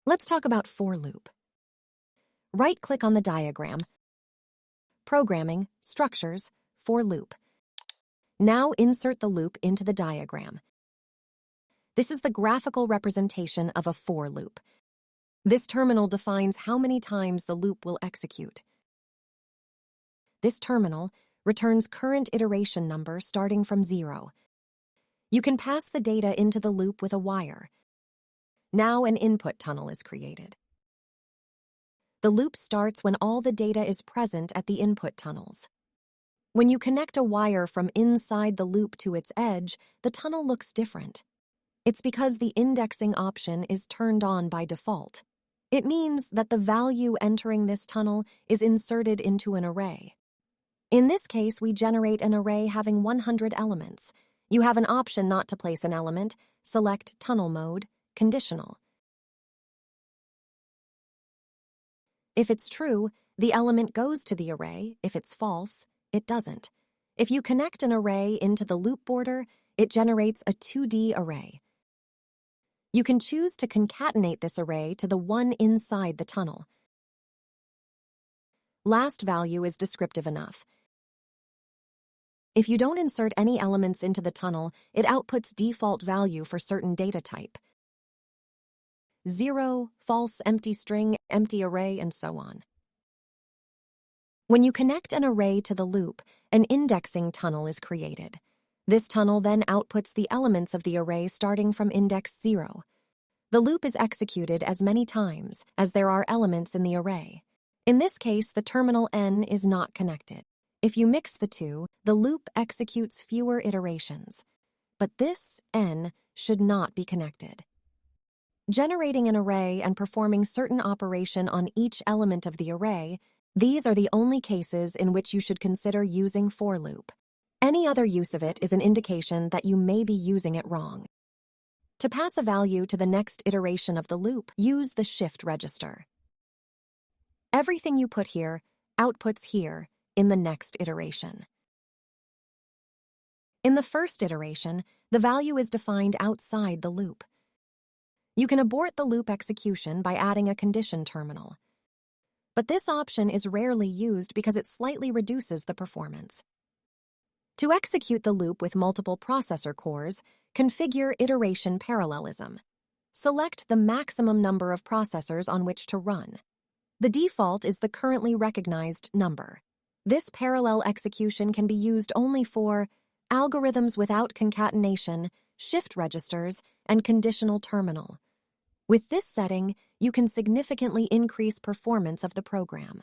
Let's talk about for loop. Right-click on the diagram, Programming, Structures, for loop. Now insert the loop into the diagram. This is the graphical representation of a for loop. This terminal defines how many times the loop will execute. This terminal returns current iteration number starting from 0. You can pass the data into the loop with a wire. Now an input tunnel is created. The loop starts when all the data is present at the input tunnels. When you connect a wire from inside the loop to its edge, the tunnel looks different. It's because the indexing option is turned on by default. It means that the value entering this tunnel is inserted into an array. In this case, we generate an array having 100 elements. You have an option not to place an element. Select Tunnel Mode, Conditional. If it's true, the element goes to the array. If it's false, it doesn't. If you connect an array into the loop border, it generates a 2D array. You can choose to concatenate this array to the one inside the tunnel. Last value is descriptive enough. If you don't insert any elements into the tunnel, it outputs default value for certain data type. 0, false, empty string, empty array, and so on. When you connect an array to the loop, an indexing tunnel is created. This tunnel then outputs the elements of the array starting from index 0. The loop is executed as many times as there are elements in the array. In this case, the terminal n is not connected. If you mix the two, the loop executes fewer iterations. But this n should not be connected. Generating an array and performing certain operation on each element of the array, these are the only cases in which you should consider using for loop. Any other use of it is an indication that you may be using it wrong. To pass a value to the next iteration of the loop, use the shift register. Everything you put here outputs here in the next iteration. In the first iteration, the value is defined outside the loop. You can abort the loop execution by adding a condition terminal. But this option is rarely used because it slightly reduces the performance. To execute the loop with multiple processor cores, configure iteration parallelism. Select the maximum number of processors on which to run. The default is the currently recognized number. This parallel execution can be used only for algorithms without concatenation, shift registers, and conditional terminal. With this setting, you can significantly increase performance of the program.